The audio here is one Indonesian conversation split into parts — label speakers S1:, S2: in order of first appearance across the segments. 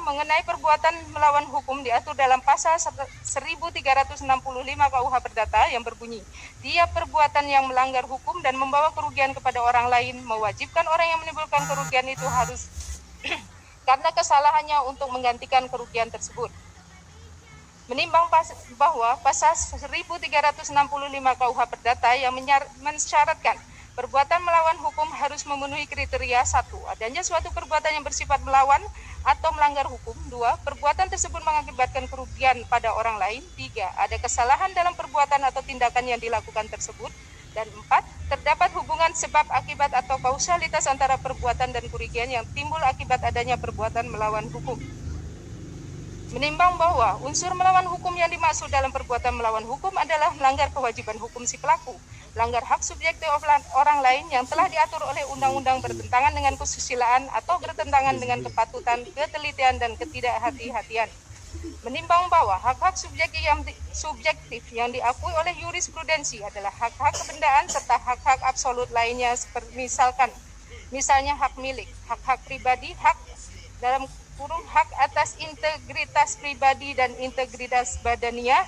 S1: mengenai perbuatan melawan hukum diatur dalam pasal 1365 KUH Perdata yang berbunyi, tiap perbuatan yang melanggar hukum dan membawa kerugian kepada orang lain mewajibkan orang yang menimbulkan kerugian itu harus karena kesalahannya untuk menggantikan kerugian tersebut. Menimbang bahwa pasal 1365 KUH Perdata yang mensyaratkan perbuatan melawan hukum harus memenuhi kriteria 1. Adanya suatu perbuatan yang bersifat melawan atau melanggar hukum. 2. Perbuatan tersebut mengakibatkan kerugian pada orang lain. 3. Ada kesalahan dalam perbuatan atau tindakan yang dilakukan tersebut. Dan 4. Terdapat hubungan sebab akibat atau kausalitas antara perbuatan dan kerugian yang timbul akibat adanya perbuatan melawan hukum. Menimbang bahwa unsur melawan hukum yang dimaksud dalam perbuatan melawan hukum adalah melanggar kewajiban hukum si pelaku, melanggar hak subjektif orang lain yang telah diatur oleh undang-undang bertentangan dengan kesusilaan atau bertentangan dengan kepatutan, ketelitian, dan ketidakhati-hatian. Menimbang bahwa hak-hak subjektif yang diakui oleh jurisprudensi adalah hak-hak kebendaan serta hak-hak absolut lainnya misalnya hak milik, hak-hak pribadi, hak dalam kurung hak atas integritas pribadi dan integritas badaniah,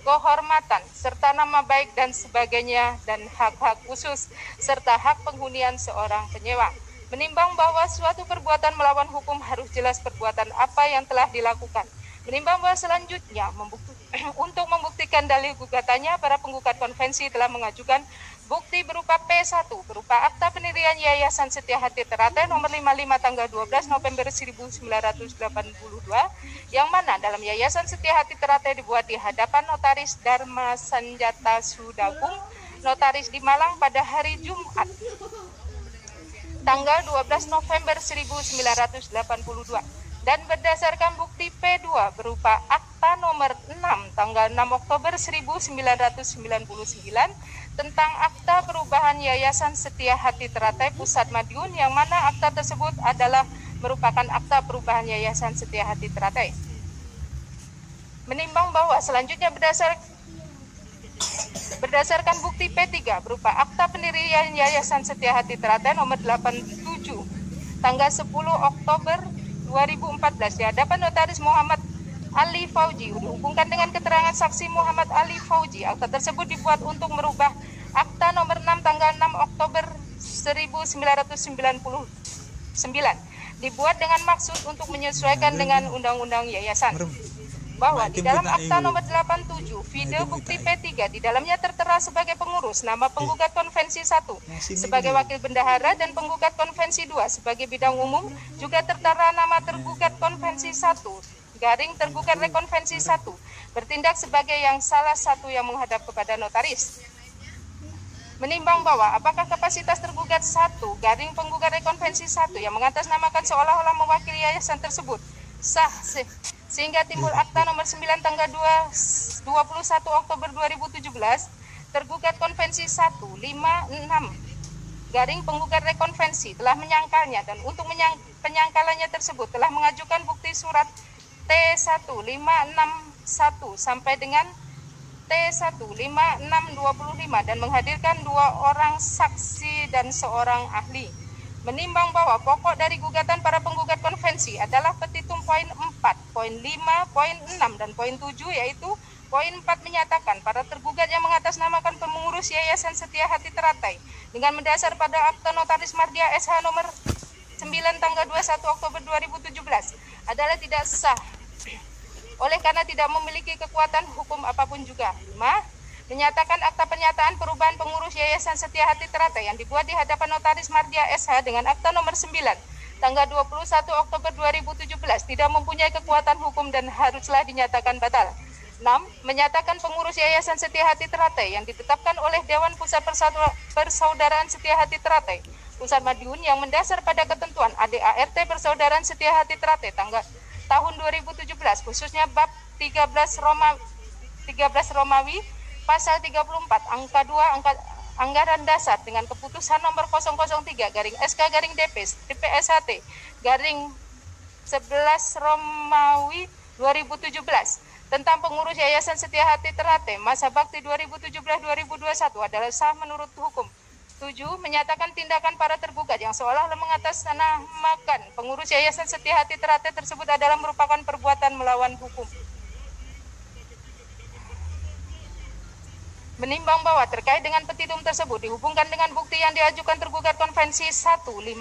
S1: kehormatan, serta nama baik dan sebagainya, dan hak-hak khusus, serta hak penghunian seorang penyewa. Menimbang bahwa suatu perbuatan melawan hukum harus jelas perbuatan apa yang telah dilakukan. Menimbang bahwa selanjutnya untuk membuktikan dalil gugatannya, para penggugat konvensi telah mengajukan bukti berupa P1 berupa akta pendirian Yayasan Setia Hati Teratai nomor 55 tanggal 12 November 1982 yang mana dalam Yayasan Setia Hati Teratai dibuat di hadapan Notaris Dharma Sanjata Sudagung, notaris di Malang pada hari Jumat tanggal 12 November 1982 dan berdasarkan bukti P2 berupa akta nomor 6 tanggal 6 Oktober 1999 tentang akta perubahan Yayasan Setia Hati Teratai Pusat Madiun yang mana akta tersebut adalah merupakan akta perubahan Yayasan Setia Hati Teratai. Menimbang bahwa selanjutnya berdasarkan bukti P3 berupa akta pendirian Yayasan Setia Hati Teratai nomor 87 tanggal 10 Oktober 2014 di hadapan Notaris Muhammad Ali Fauji dihubungkan dengan keterangan saksi Muhammad Ali Fauji. Akta tersebut dibuat untuk merubah akta nomor 6 tanggal 6 Oktober 1999 dibuat dengan maksud untuk menyesuaikan dengan Undang-Undang Yayasan. Bahwa di dalam akta nomor 87 video bukti P3 di dalamnya tertera sebagai pengurus nama penggugat konvensi 1 sebagai wakil bendahara dan penggugat konvensi 2 sebagai bidang umum, juga tertera nama tergugat konvensi 1 garing tergugat rekonvensi 1 bertindak sebagai yang salah satu yang menghadap kepada notaris. Menimbang bahwa apakah kapasitas tergugat 1 garing penggugat rekonvensi 1 yang mengatasnamakan seolah-olah mewakili yayasan tersebut sah sehingga timbul akta nomor 9 tanggal 21 Oktober 2017 tergugat konvensi 156 garing penggugat rekonvensi telah menyangkalnya dan untuk penyangkalannya tersebut telah mengajukan bukti surat T1561 sampai dengan T15625 dan menghadirkan 2 orang saksi dan seorang ahli. Menimbang bahwa pokok dari gugatan para penggugat konvensi adalah petitum poin 4, poin 5, poin 6, dan poin 7, yaitu poin 4 menyatakan para tergugat yang mengatasnamakan pengurus Yayasan Setia Hati Teratai dengan mendasar pada akta notaris Mardia SH nomor 9 tanggal 21 Oktober 2017 adalah tidak sah oleh karena tidak memiliki kekuatan hukum apapun juga. 5. Menyatakan akta pernyataan perubahan pengurus Yayasan Setia Hati Teratai yang dibuat di hadapan Notaris Mardia SH dengan akta nomor 9 tanggal 21 Oktober 2017 tidak mempunyai kekuatan hukum dan haruslah dinyatakan batal. 6. Menyatakan pengurus Yayasan Setia Hati Teratai yang ditetapkan oleh Dewan Pusat Persaudaraan Setia Hati Teratai Pusat Madiun yang mendasar pada ketentuan ADART Persaudaraan Setia Hati Teratai tahun 2017 khususnya bab 13 Romawi pasal 34 angka 2 anggaran dasar dengan keputusan nomor 003 garing SK garing DPSHT garing 11 Romawi 2017 tentang pengurus Yayasan Setia Hati Teratai masa bakti 2017-2021 adalah sah menurut hukum 7. Menyatakan tindakan para tergugat yang seolah-olah mengatasnamakan pengurus Yayasan Setia Hati Teratai tersebut adalah merupakan perbuatan melawan hukum. Menimbang bahwa terkait dengan petitum tersebut dihubungkan dengan bukti yang diajukan tergugat konvensi 156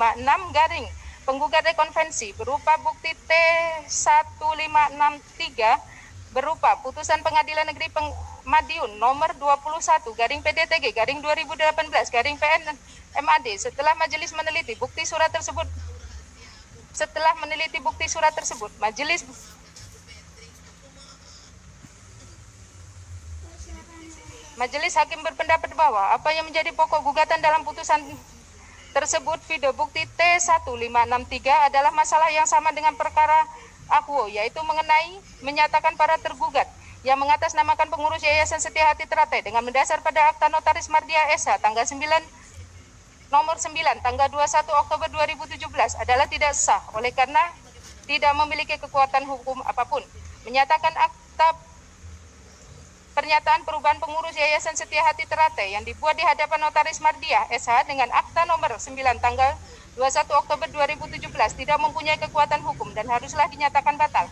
S1: garing penggugat rekonvensi berupa bukti T1563 berupa putusan Pengadilan Negeri Madiun nomor 21 garing PDTG garing 2018 garing PN MAD setelah meneliti bukti surat tersebut Majelis Hakim berpendapat bahwa apa yang menjadi pokok gugatan dalam putusan tersebut video bukti T1563 adalah masalah yang sama dengan perkara Akuo, yaitu mengenai menyatakan para tergugat yang mengatasnamakan pengurus Yayasan Setia Hati Teratai dengan mendasar pada Akta Notaris Mardia SH tanggal 9 nomor 9 tanggal 21 Oktober 2017 adalah tidak sah oleh karena tidak memiliki kekuatan hukum apapun. Menyatakan akta pernyataan perubahan pengurus Yayasan Setia Hati Teratai yang dibuat di hadapan Notaris Mardia SH dengan akta nomor 9 tanggal 21 Oktober 2017 tidak mempunyai kekuatan hukum dan haruslah dinyatakan batal.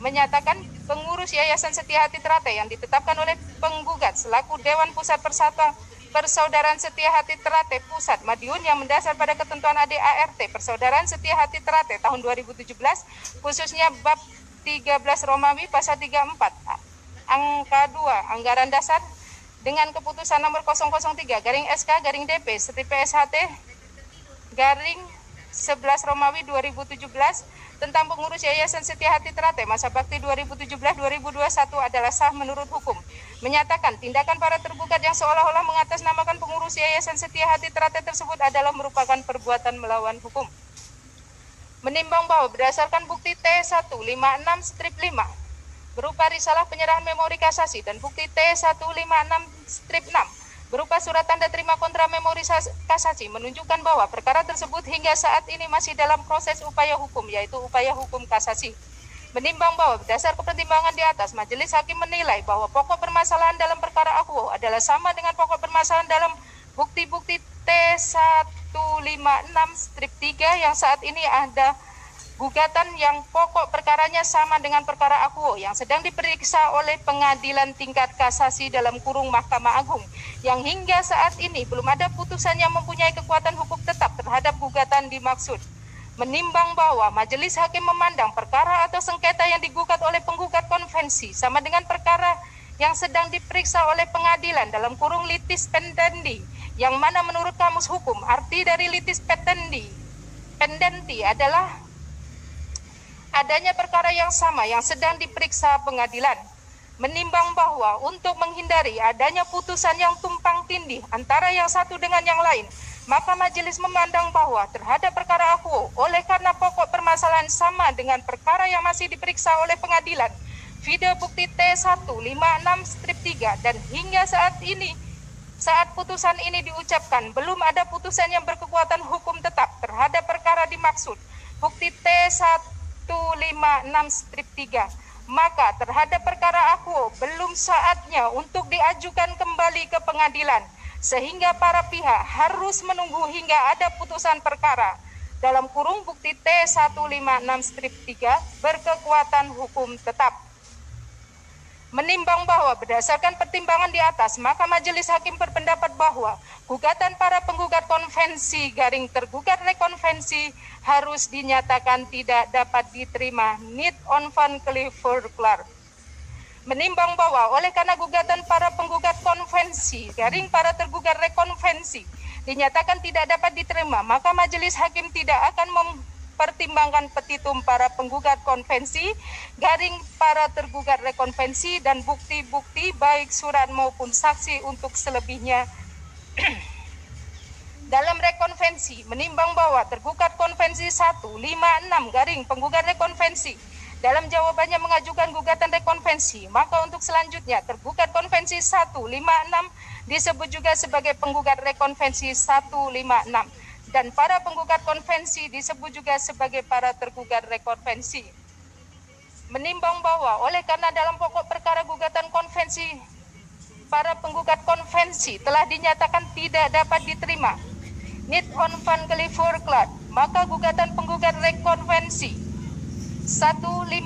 S1: Menyatakan pengurus Yayasan Setia Hati Teratai yang ditetapkan oleh penggugat selaku Dewan Pusat Persaudaraan Setia Hati Teratai Pusat Madiun yang mendasar pada ketentuan ADART Persaudaraan Setia Hati Teratai tahun 2017 khususnya bab 13 Romawi pasal 34 angka 2 anggaran dasar dengan keputusan nomor 003 garing SK garing DP strip PSHT garing 11 Romawi 2017 tentang pengurus Yayasan Setia Hati Teratai masa bakti 2017-2021 adalah sah menurut hukum. Menyatakan tindakan para tergugat yang seolah-olah mengatasnamakan pengurus Yayasan Setia Hati Teratai tersebut adalah merupakan perbuatan melawan hukum. Menimbang bahwa berdasarkan bukti T156-5 berupa risalah penyerahan memori kasasi dan bukti T156-6 berupa surat tanda terima kontra memori kasasi menunjukkan bahwa perkara tersebut hingga saat ini masih dalam proses upaya hukum, yaitu upaya hukum kasasi. Menimbang bahwa berdasar kepertimbangan di atas, Majelis Hakim menilai bahwa pokok permasalahan dalam perkara Akuo adalah sama dengan pokok permasalahan dalam bukti-bukti T156-3 yang saat ini ada gugatan yang pokok perkaranya sama dengan perkara Akuo yang sedang diperiksa oleh Pengadilan Tingkat Kasasi dalam kurung Mahkamah Agung yang hingga saat ini belum ada putusan yang mempunyai kekuatan hukum tetap terhadap gugatan dimaksud. Menimbang bahwa Majelis Hakim memandang perkara atau sengketa yang digugat oleh penggugat konvensi sama dengan perkara yang sedang diperiksa oleh pengadilan dalam kurung litis pendendi yang mana menurut Kamus Hukum arti dari litis pendenti adalah adanya perkara yang sama yang sedang diperiksa pengadilan. Menimbang bahwa untuk menghindari adanya putusan yang tumpang tindih antara yang satu dengan yang lain, maka majelis memandang bahwa terhadap perkara Akuo, oleh karena pokok permasalahan sama dengan perkara yang masih diperiksa oleh pengadilan, video bukti T156-3 dan hingga saat putusan ini diucapkan, belum ada putusan yang berkekuatan hukum tetap terhadap perkara dimaksud, bukti T156-3. Maka terhadap perkara Akuo belum saatnya untuk diajukan kembali ke pengadilan, sehingga para pihak harus menunggu hingga ada putusan perkara dalam kurung bukti T156-3 berkekuatan hukum tetap. Menimbang bahwa berdasarkan pertimbangan di atas, maka Majelis Hakim berpendapat bahwa gugatan para penggugat konvensi garing tergugat rekonvensi harus dinyatakan tidak dapat diterima nit on van Clifford-Clark. Menimbang bahwa oleh karena gugatan para penggugat konvensi garing para tergugat rekonvensi dinyatakan tidak dapat diterima, maka Majelis Hakim tidak akan mempertimbangkan petitum para penggugat konvensi garing para tergugat rekonvensi dan bukti-bukti baik surat maupun saksi untuk selebihnya. Dalam rekonvensi, menimbang bahwa tergugat konvensi 156 garing penggugat rekonvensi dalam jawabannya mengajukan gugatan rekonvensi, maka untuk selanjutnya tergugat konvensi 156 disebut juga sebagai penggugat rekonvensi 156 dan para penggugat konvensi disebut juga sebagai para tergugat rekonvensi. Menimbang bahwa oleh karena dalam pokok perkara gugatan konvensi para penggugat konvensi telah dinyatakan tidak dapat diterima, Niet on van Geliefverklaard, maka gugatan penggugat rekonvensi 156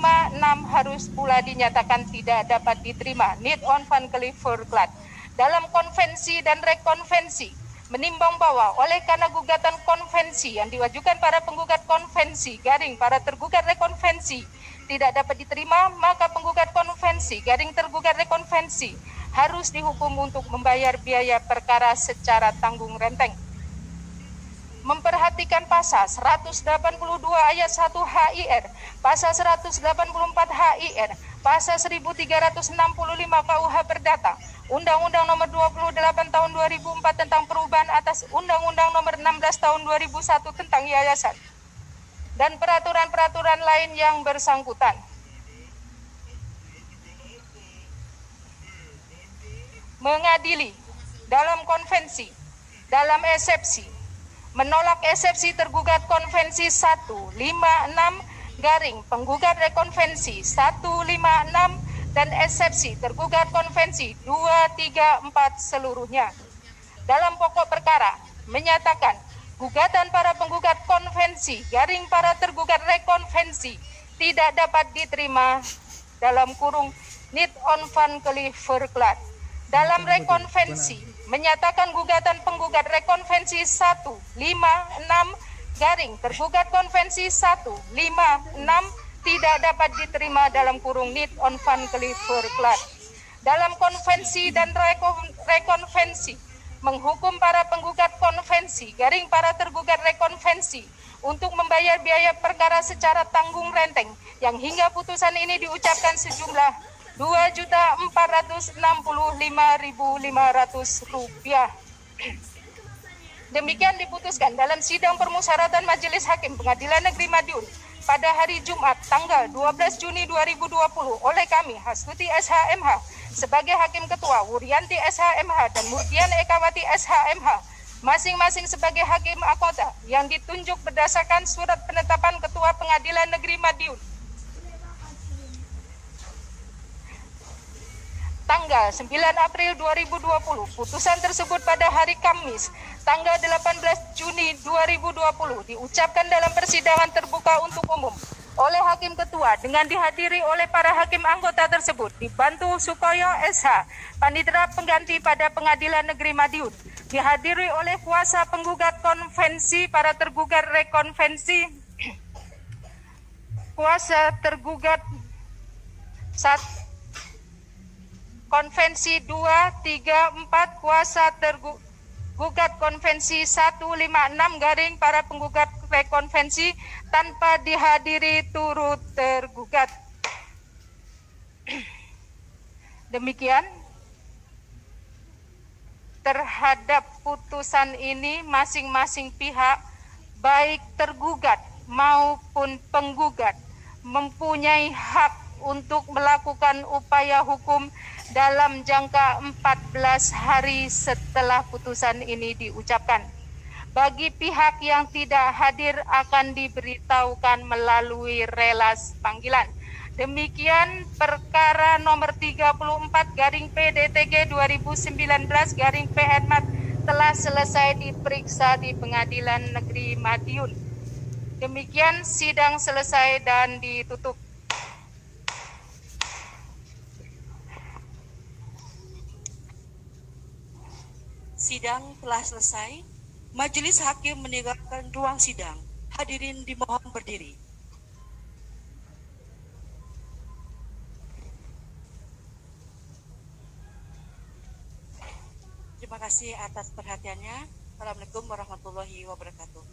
S1: harus pula dinyatakan tidak dapat diterima, Niet on van Geliefverklaard. Dalam konvensi dan rekonvensi menimbang bahwa oleh karena gugatan konvensi yang diajukan para penggugat konvensi garing para tergugat rekonvensi tidak dapat diterima, maka penggugat konvensi garing tergugat rekonvensi harus dihukum untuk membayar biaya perkara secara tanggung renteng. Memperhatikan pasal 182 ayat 1 HIR, pasal 184 HIR, pasal 1365 KUH Perdata, Undang-Undang Nomor 28 Tahun 2004 tentang perubahan atas Undang-Undang Nomor 16 Tahun 2001 tentang yayasan, dan peraturan-peraturan lain yang bersangkutan. Mengadili dalam konvensi, dalam eksepsi, menolak eksepsi tergugat konvensi 156 garing penggugat rekonvensi 156 dan eksepsi tergugat konvensi 234 seluruhnya. Dalam pokok perkara menyatakan gugatan para penggugat konvensi garing para tergugat rekonvensi tidak dapat diterima dalam kurung Niet on van Geliefverklaard. Dalam rekonvensi menyatakan gugatan penggugat rekonvensi 156 garing tergugat konvensi 156 tidak dapat diterima dalam kurung Niet on van Geliefverklaard. Dalam konvensi dan rekonvensi menghukum para penggugat konvensi garing para tergugat rekonvensi untuk membayar biaya perkara secara tanggung renteng yang hingga putusan ini diucapkan sejumlah Rp2.465.500. Demikian diputuskan dalam sidang permusyawaratan Majelis Hakim Pengadilan Negeri Madiun pada hari Jumat tanggal 12 Juni 2020 oleh kami Hastuti SHMH sebagai Hakim Ketua, Wuryanti SHMH dan Murdian Ekawati SHMH masing-masing sebagai Hakim Anggota yang ditunjuk berdasarkan surat penetapan Ketua Pengadilan Negeri Madiun tanggal 9 April 2020. Putusan tersebut pada hari Kamis tanggal 18 Juni 2020 diucapkan dalam persidangan terbuka untuk umum oleh Hakim Ketua dengan dihadiri oleh para hakim anggota tersebut dibantu Sukoyo SH, Panitera Pengganti pada Pengadilan Negeri Madiun, dihadiri oleh kuasa penggugat konvensi, para tergugat rekonvensi, kuasa tergugat konvensi 2, 3, 4, kuasa tergugat konvensi 156 garing para penggugat rekonvensi tanpa dihadiri turut tergugat. Demikian terhadap putusan ini masing-masing pihak baik tergugat maupun penggugat mempunyai hak untuk melakukan upaya hukum dalam jangka 14 hari setelah putusan ini diucapkan. Bagi pihak yang tidak hadir akan diberitahukan melalui relas panggilan. Demikian perkara nomor 34 garing PDTG 2019 garing PNMAT telah selesai diperiksa di Pengadilan Negeri Madiun. Demikian sidang selesai dan ditutup.
S2: Sidang telah selesai. Majelis Hakim meninggalkan ruang sidang. Hadirin dimohon berdiri. Terima kasih atas perhatiannya. Assalamualaikum warahmatullahi wabarakatuh.